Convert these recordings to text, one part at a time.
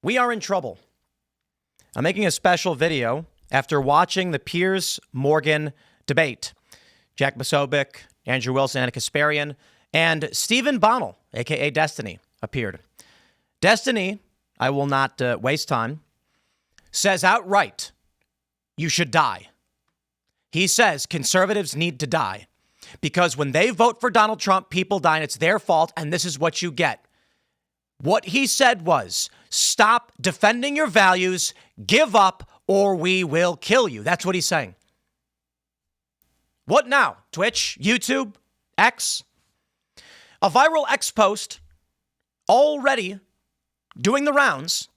We are in trouble. I'm making a special video after watching the Piers Morgan debate. Jack Posobiec, Andrew Wilson, Anna Kasparian, and Stephen Bonnell, a.k.a. Destiny, appeared. Destiny, I will not waste time, says outright, you should die. He says conservatives need to die because when they vote for Donald Trump, people die and it's their fault, and this is what you get. What he said was, stop defending your values, give up, or we will kill you. That's what he's saying. What now? Twitch, YouTube, X? A viral X post already doing the rounds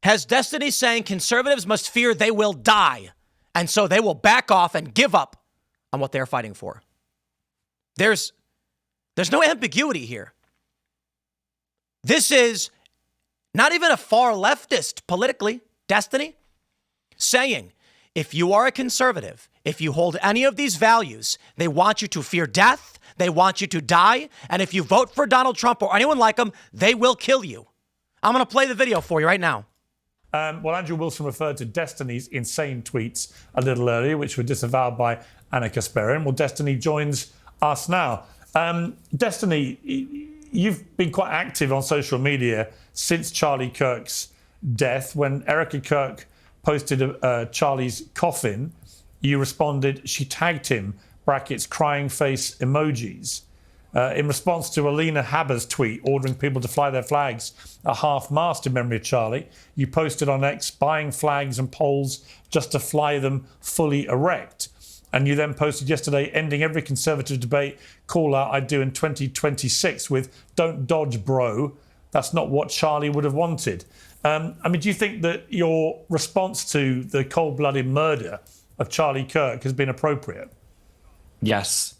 has Destiny saying conservatives must fear they will die, and so they will back off and give up on what they're fighting for. There's no ambiguity here. This is not even a far leftist politically, Destiny, saying if you are a conservative, if you hold any of these values, they want you to fear death, they want you to die, and if you vote for Donald Trump or anyone like him, they will kill you. I'm going to play the video for you right now. Well, Andrew Wilson referred to Destiny's insane tweets a little earlier, which were disavowed by Anna Kasparian. Well, Destiny joins us now. Destiny, you've been quite active on social media since Charlie Kirk's death. When Erica Kirk posted Charlie's coffin, you responded, she tagged him, brackets, crying face emojis. In response to Alina Haber's tweet ordering people to fly their flags at half-mast in memory of Charlie, you posted on X buying flags and poles just to fly them fully erect. And you then posted yesterday, ending every conservative debate call out I'd do in 2026 with don't dodge, bro. That's not what Charlie would have wanted. Do you think that your response to the cold-blooded murder of Charlie Kirk has been appropriate? Yes.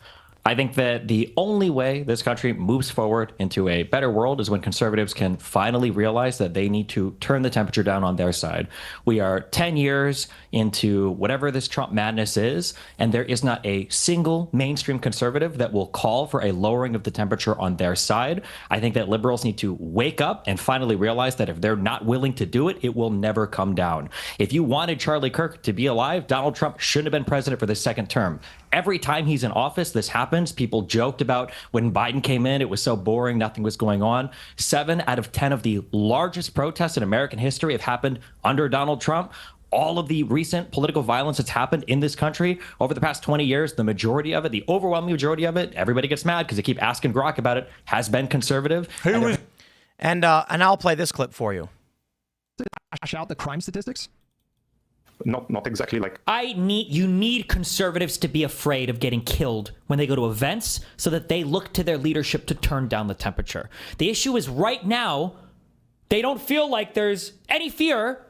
I think that the only way this country moves forward into a better world is when conservatives can finally realize that they need to turn the temperature down on their side. We are 10 years into whatever this Trump madness is, and there is not a single mainstream conservative that will call for a lowering of the temperature on their side. I think that liberals need to wake up and finally realize that if they're not willing to do it, it will never come down. If you wanted Charlie Kirk to be alive, Donald Trump shouldn't have been president for the second term. Every time he's in office, this happens. People joked about when Biden came in, it was so boring, nothing was going on. 7 out of 10 of the largest protests in American history have happened under Donald Trump. All of the recent political violence that's happened in this country over the past 20 years, the majority of it, the overwhelming majority of it, everybody gets mad because they keep asking Grok about it, has been conservative. And I'll play this clip for you. Hash out the crime statistics? Not exactly like... You need conservatives to be afraid of getting killed when they go to events so that they look to their leadership to turn down the temperature. The issue is right now, they don't feel like there's any fear.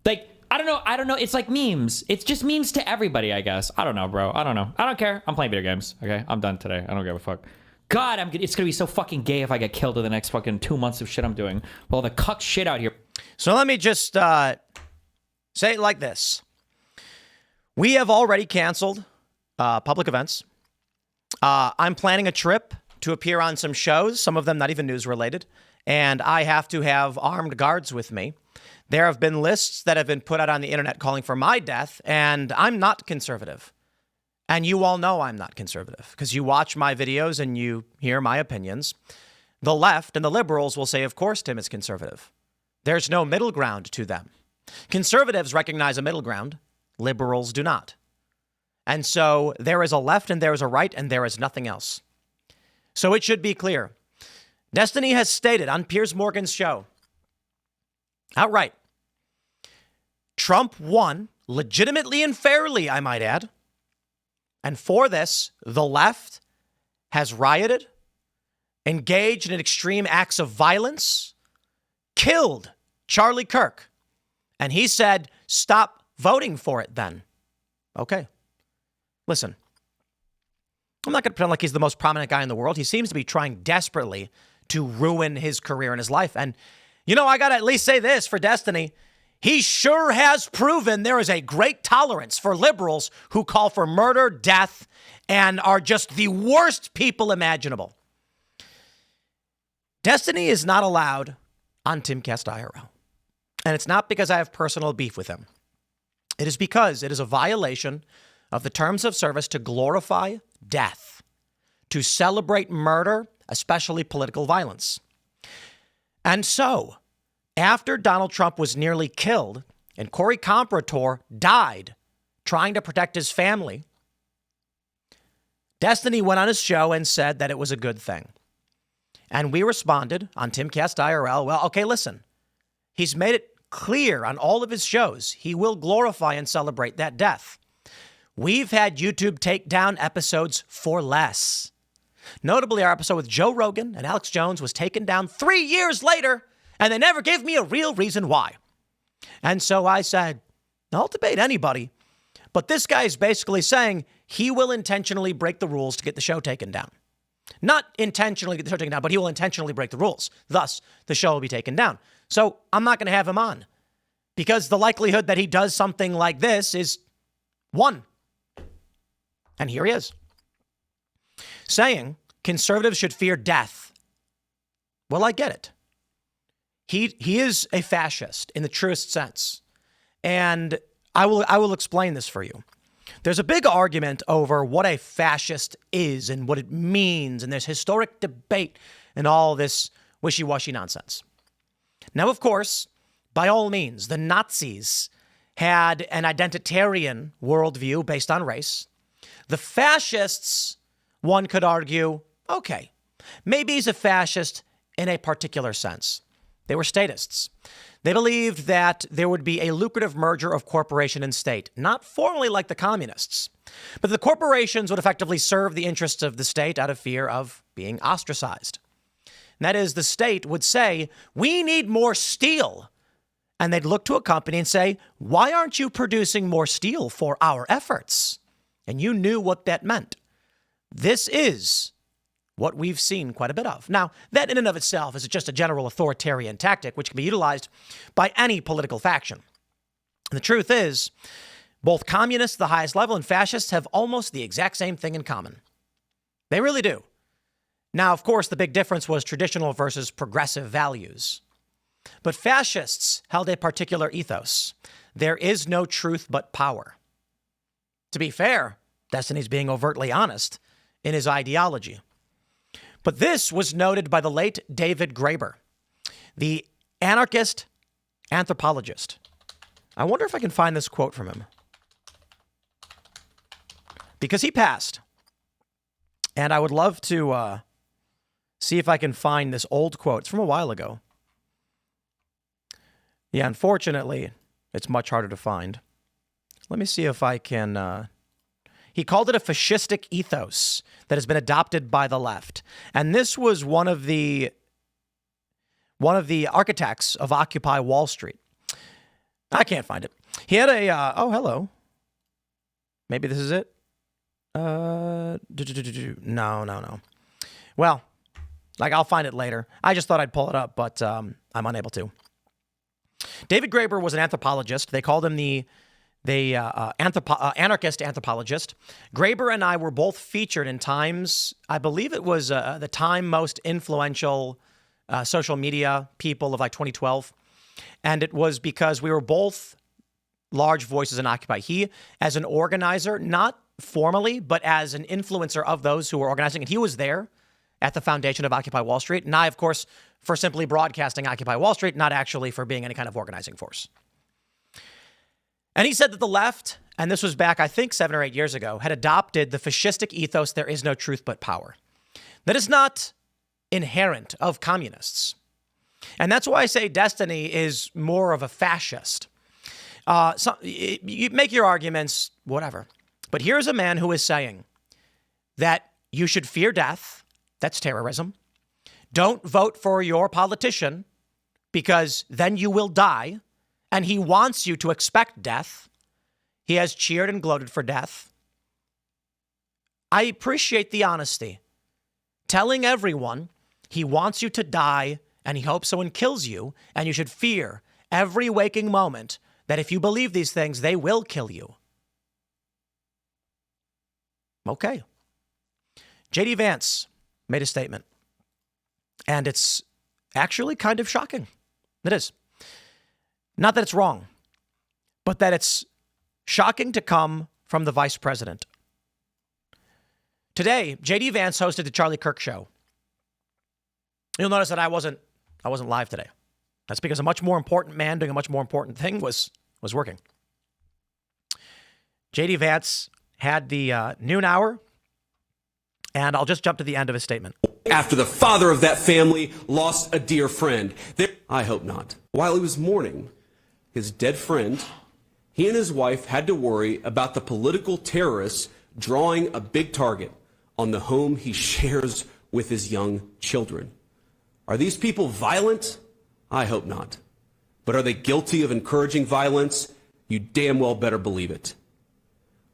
Like, I don't know. It's like memes. It's just memes to everybody, I guess. I don't know, bro. I don't know. I don't care. I'm playing video games. Okay, I'm done today. I don't give a fuck. God, it's going to be so fucking gay if I get killed in the next fucking 2 months of shit I'm doing. Well, the cuck shit out here. So let me just say it like this. We have already canceled public events. I'm planning a trip to appear on some shows, some of them not even news related, and I have to have armed guards with me. There have been lists that have been put out on the internet calling for my death, and I'm not conservative. And you all know I'm not conservative because you watch my videos and you hear my opinions. The left and the liberals will say, of course, Tim is conservative. There's no middle ground to them. Conservatives recognize a middle ground. Liberals do not. And so there is a left and there is a right and there is nothing else. So it should be clear. Destiny has stated on Piers Morgan's show, outright, Trump won legitimately and fairly, I might add. And for this, the left has rioted, engaged in extreme acts of violence, killed Charlie Kirk. And he said, stop voting for it then. Okay. Listen, I'm not going to pretend like he's the most prominent guy in the world. He seems to be trying desperately to ruin his career and his life. And, you know, I got to at least say this for Destiny. He sure has proven there is a great tolerance for liberals who call for murder, death, and are just the worst people imaginable. Destiny is not allowed on Timcast IRL. And it's not because I have personal beef with him. It is because it is a violation of the terms of service to glorify death, to celebrate murder, especially political violence. And so, after Donald Trump was nearly killed and Corey Comparator died trying to protect his family, Destiny went on his show and said that it was a good thing. And we responded on Timcast IRL, well, okay, listen, he's made it clear on all of his shows he will glorify and celebrate that death. We've had YouTube take down episodes for less. Notably, our episode with Joe Rogan and Alex Jones was taken down 3 years later, and they never gave me a real reason why. And so I said, I'll debate anybody, but this guy is basically saying he will intentionally break the rules to get the show taken down. Not intentionally get the show taken down, but he will intentionally break the rules. Thus, the show will be taken down. So I'm not going to have him on because the likelihood that he does something like this is 1. And here he is saying conservatives should fear death. Well, I get it. He is a fascist in the truest sense. And I will explain this for you. There's a big argument over what a fascist is and what it means, and there's historic debate and all this wishy-washy nonsense. Now, of course, by all means, the Nazis had an identitarian worldview based on race. The fascists, one could argue, okay, maybe he's a fascist in a particular sense. They were statists. They believed that there would be a lucrative merger of corporation and state, not formally like the communists, but the corporations would effectively serve the interests of the state out of fear of being ostracized. And that is, the state would say, we need more steel. And they'd look to a company and say, why aren't you producing more steel for our efforts? And you knew what that meant. This is what we've seen quite a bit of. Now, that in and of itself is just a general authoritarian tactic which can be utilized by any political faction. And the truth is, both communists at the highest level and fascists have almost the exact same thing in common. They really do. Now, of course, the big difference was traditional versus progressive values. But fascists held a particular ethos. There is no truth but power. To be fair, Destiny's being overtly honest in his ideology. But this was noted by the late David Graeber, the anarchist anthropologist. I wonder if I can find this quote from him. Because he passed. And I would love to see if I can find this old quote. It's from a while ago. Yeah, unfortunately, it's much harder to find. Let me see if I can... He called it a fascistic ethos that has been adopted by the left. And this was one of the architects of Occupy Wall Street. I can't find it. He had a, oh, hello. Maybe this is it. No. Well, I'll find it later. I just thought I'd pull it up, but I'm unable to. David Graeber was an anthropologist. They called him the anarchist anthropologist. Graeber and I were both featured in Time's, I believe it was the Time most influential social media people of 2012. And it was because we were both large voices in Occupy. He, as an organizer, not formally, but as an influencer of those who were organizing. And he was there at the foundation of Occupy Wall Street. And I, of course, for simply broadcasting Occupy Wall Street, not actually for being any kind of organizing force. And he said that the left, and this was back, I think, 7 or 8 years ago, had adopted the fascistic ethos, there is no truth but power. That is not inherent of communists. And that's why I say Destiny is more of a fascist. You make your arguments, whatever. But here's a man who is saying that you should fear death. That's terrorism. Don't vote for your politician because then you will die. And he wants you to expect death. He has cheered and gloated for death. I appreciate the honesty. Telling everyone he wants you to die and he hopes someone kills you and you should fear every waking moment that if you believe these things, they will kill you. Okay. J.D. Vance made a statement. And it's actually kind of shocking. It is. Not that it's wrong, but that it's shocking to come from the vice president. Today, JD Vance hosted the Charlie Kirk show. You'll notice that I wasn't live today. That's because a much more important man doing a much more important thing was working. JD Vance had the noon hour, and I'll just jump to the end of his statement. After the father of that family lost a dear friend. I hope not. While he was mourning his dead friend, he and his wife had to worry about the political terrorists drawing a big target on the home he shares with his young children. Are these people violent? I hope not. But are they guilty of encouraging violence? You damn well better believe it.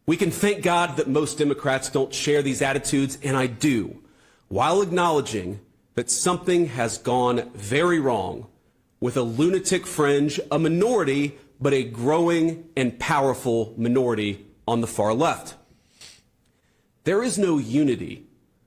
We can thank God that most Democrats don't share these attitudes, and I do, while acknowledging that something has gone very wrong with a lunatic fringe, a minority, but a growing and powerful minority on the far left. There is no unity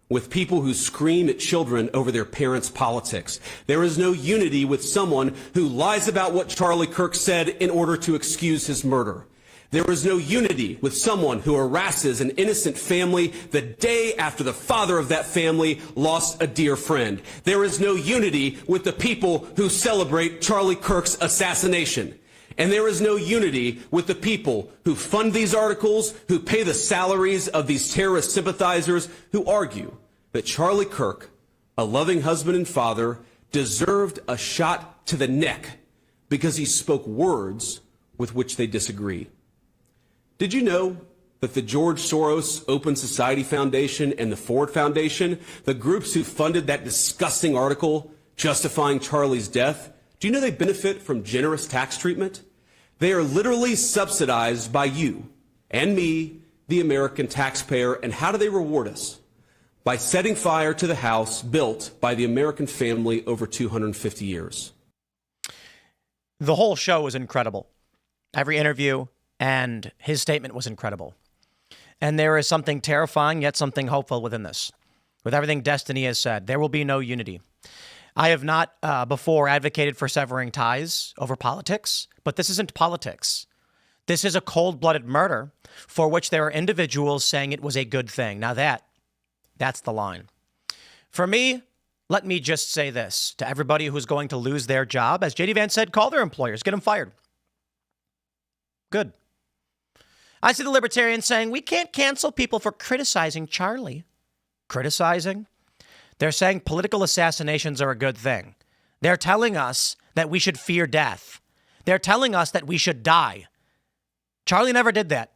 with people who scream at children over their parents' politics. There is no unity with someone who lies about what Charlie Kirk said in order to excuse his murder. There is no unity with someone who harasses an innocent family the day after the father of that family lost a dear friend. There is no unity with the people who celebrate Charlie Kirk's assassination. And there is no unity with the people who fund these articles, who pay the salaries of these terrorist sympathizers, who argue that Charlie Kirk, a loving husband and father, deserved a shot to the neck because he spoke words with which they disagree. Did you know that the George Soros Open Society Foundation and the Ford Foundation, the groups who funded that disgusting article justifying Charlie's death, do you know they benefit from generous tax treatment? They are literally subsidized by you and me, the American taxpayer. And how do they reward us? By setting fire to the house built by the American family over 250 years. The whole show was incredible. Every interview and his statement was incredible. And there is something terrifying, yet something hopeful within this. With everything Destiny has said, there will be no unity. I have not before advocated for severing ties over politics, but this isn't politics. This is a cold-blooded murder for which there are individuals saying it was a good thing. Now that's the line. For me, let me just say this to everybody who's going to lose their job. As JD Vance said, call their employers, get them fired. Good. I see the libertarians saying we can't cancel people for criticizing Charlie. Criticizing? They're saying political assassinations are a good thing. They're telling us that we should fear death. They're telling us that we should die. Charlie never did that.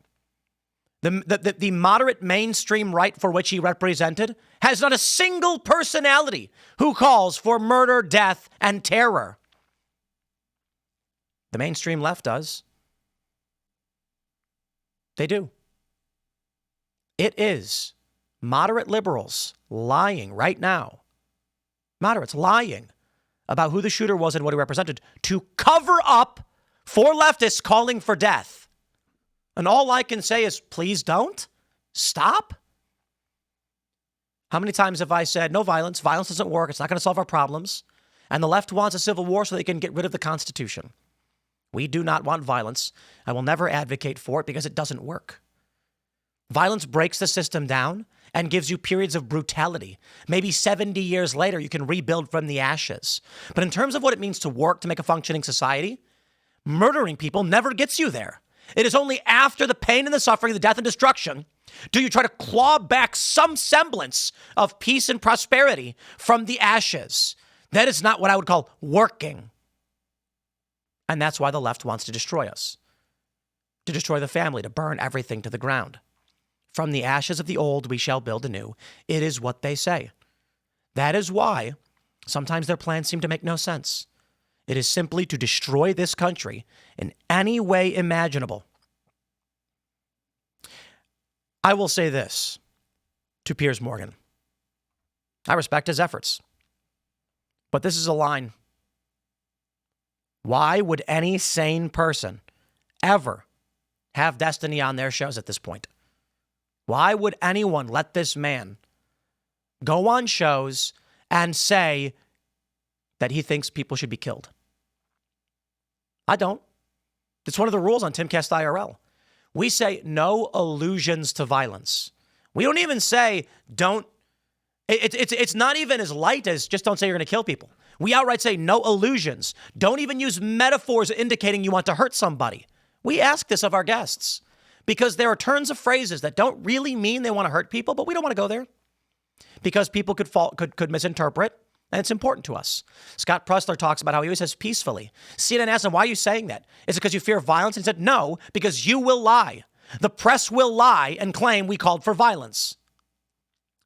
The moderate mainstream right for which he represented has not a single personality who calls for murder, death, and terror. The mainstream left does. They do. It is moderate liberals lying right now. Moderates lying about who the shooter was and what he represented to cover up for leftists calling for death. And all I can say is, please don't. Stop. How many times have I said, no violence. Violence doesn't work. It's not going to solve our problems. And the left wants a civil war so they can get rid of the Constitution. We do not want violence. I will never advocate for it because it doesn't work. Violence breaks the system down and gives you periods of brutality. Maybe 70 years later, you can rebuild from the ashes. But in terms of what it means to work to make a functioning society, murdering people never gets you there. It is only after the pain and the suffering, the death and destruction, do you try to claw back some semblance of peace and prosperity from the ashes. That is not what I would call working. And that's why the left wants to destroy us, to destroy the family, to burn everything to the ground. From the ashes of the old, we shall build anew. It is what they say. That is why sometimes their plans seem to make no sense. It is simply to destroy this country in any way imaginable. I will say this to Piers Morgan. I respect his efforts, but this is a line. Why would any sane person ever have Destiny on their shows at this point? Why would anyone let this man go on shows and say that he thinks people should be killed? I don't. It's one of the rules on Timcast IRL. We say no allusions to violence. We don't even say don't. It's not even as light as just don't say you're going to kill people. We outright say no allusions. Don't even use metaphors indicating you want to hurt somebody. We ask this of our guests because there are turns of phrases that don't really mean they want to hurt people, but we don't want to go there because people could misinterpret, and it's important to us. Scott Pressler talks about how he always says peacefully. CNN asked him, why are you saying that? Is it because you fear violence? And he said, no, because you will lie. The press will lie and claim we called for violence.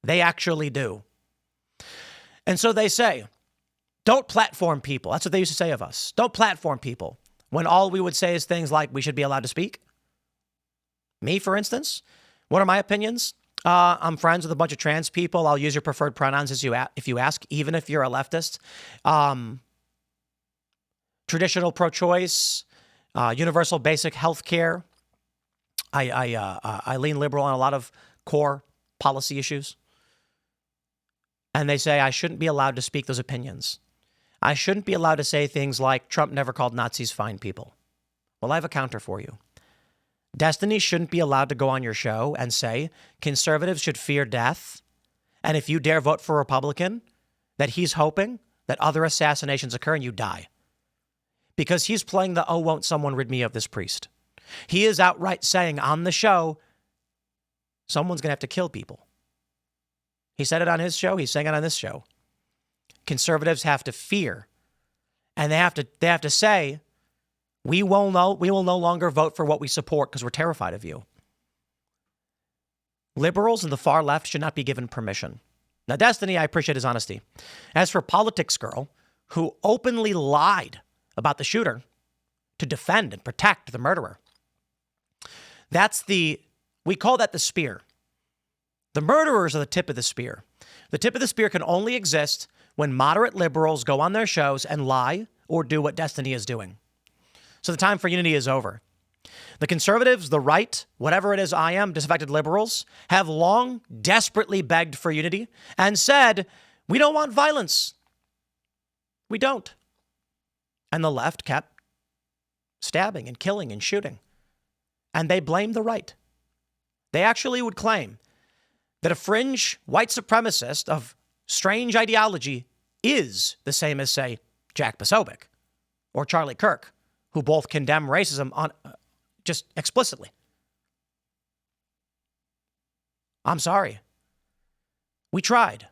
They actually do. And so they say, don't platform people. That's what they used to say of us. Don't platform people. When all we would say is things like we should be allowed to speak. Me, for instance, what are my opinions? I'm friends with a bunch of trans people. I'll use your preferred pronouns if you ask, even if you're a leftist. Traditional pro-choice, universal basic health care. I lean liberal on a lot of core policy issues. And they say I shouldn't be allowed to speak those opinions. I shouldn't be allowed to say things like Trump never called Nazis fine people. Well, I have a counter for you. Destiny shouldn't be allowed to go on your show and say conservatives should fear death. And if you dare vote for a Republican, that he's hoping that other assassinations occur and you die. Because he's playing the, oh, won't someone rid me of this priest? He is outright saying on the show, someone's going to have to kill people. He said it on his show. He's saying it on this show. Conservatives have to fear. And they have to say, we will no longer vote for what we support because we're terrified of you. Liberals and the far left should not be given permission. Now, Destiny, I appreciate his honesty. As for Politics Girl, who openly lied about the shooter to defend and protect the murderer, we call that the spear. The murderers are the tip of the spear. The tip of the spear can only exist when moderate liberals go on their shows and lie or do what Destiny is doing. So the time for unity is over. The conservatives, the right, whatever it is I am, disaffected liberals, have long desperately begged for unity and said, we don't want violence. We don't. And the left kept stabbing and killing and shooting. And they blamed the right. They actually would claim that a fringe white supremacist of strange ideology is the same as, say, Jack Posobiec or Charlie Kirk, who both condemn racism on just explicitly. I'm sorry. We tried.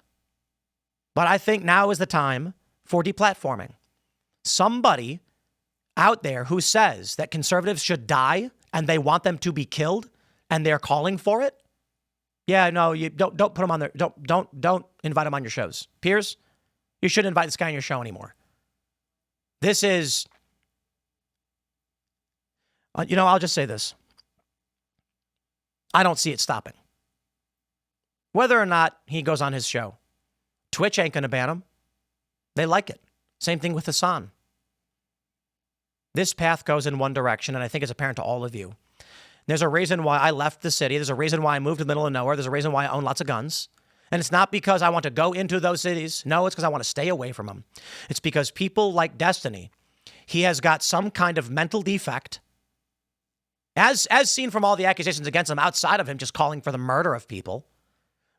But I think now is the time for deplatforming. Somebody out there who says that conservatives should die and they want them to be killed and they're calling for it. Yeah, no, you don't put them on there. Don't invite them on your shows. Piers, you shouldn't invite this guy on your show anymore. This is, I'll just say this. I don't see it stopping. Whether or not he goes on his show, Twitch ain't going to ban him. They like it. Same thing with Hassan. This path goes in one direction, and I think it's apparent to all of you. There's a reason why I left the city. There's a reason why I moved to the middle of nowhere. There's a reason why I own lots of guns. And it's not because I want to go into those cities. No, it's because I want to stay away from them. It's because people like Destiny, he has got some kind of mental defect, as seen from all the accusations against him outside of him just calling for the murder of people.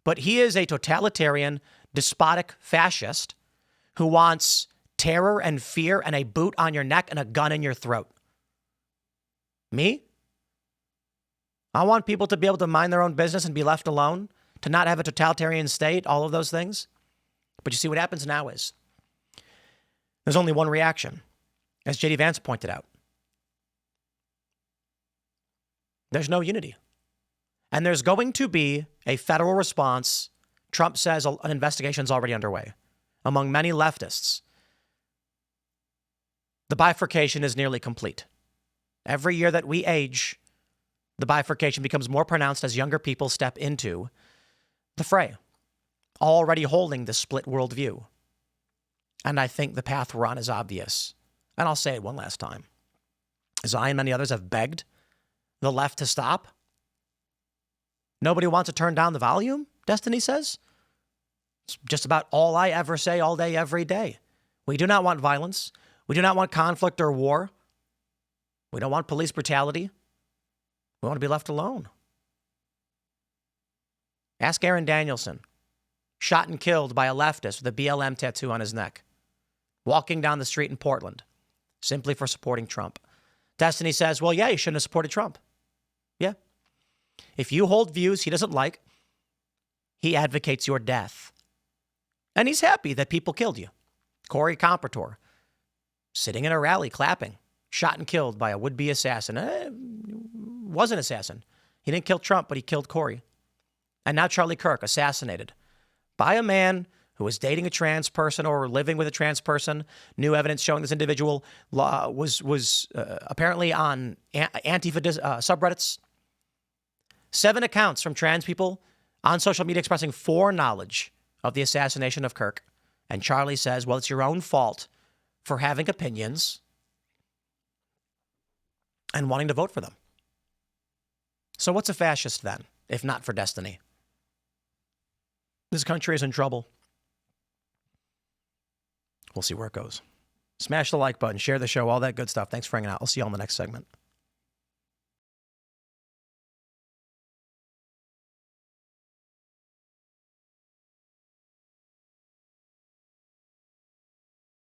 But he is a totalitarian, despotic fascist who wants terror and fear and a boot on your neck and a gun in your throat. Me? I want people to be able to mind their own business and be left alone, to not have a totalitarian state, all of those things. But you see what happens now is there's only one reaction, as J.D. Vance pointed out. There's no unity. And there's going to be a federal response. Trump says an investigation is already underway. Among many leftists, the bifurcation is nearly complete. Every year that we age, the bifurcation becomes more pronounced as younger people step into the fray, already holding the split worldview. And I think the path we're on is obvious. And I'll say it one last time. As I and many others have begged the left to stop, nobody wants to turn down the volume, Destiny says. It's just about all I ever say all day, every day. We do not want violence. We do not want conflict or war. We don't want police brutality. We want to be left alone. Ask Aaron Danielson, shot and killed by a leftist with a BLM tattoo on his neck, walking down the street in Portland, simply for supporting Trump. Destiny says, well, yeah, you shouldn't have supported Trump. Yeah. If you hold views he doesn't like, he advocates your death. And he's happy that people killed you. Corey Comparator, sitting in a rally, clapping, shot and killed by a would-be assassin. Was an assassin. He didn't kill Trump, but he killed Corey. And now Charlie Kirk, assassinated by a man who was dating a trans person or living with a trans person. New evidence showing this individual was apparently on Antifa subreddits. 7 accounts from trans people on social media expressing foreknowledge of the assassination of Kirk. And Charlie says, well, it's your own fault for having opinions and wanting to vote for them. So what's a fascist then, if not for destiny? This country is in trouble. We'll see where it goes. Smash the like button, share the show, all that good stuff. Thanks for hanging out. I'll see you on the next segment.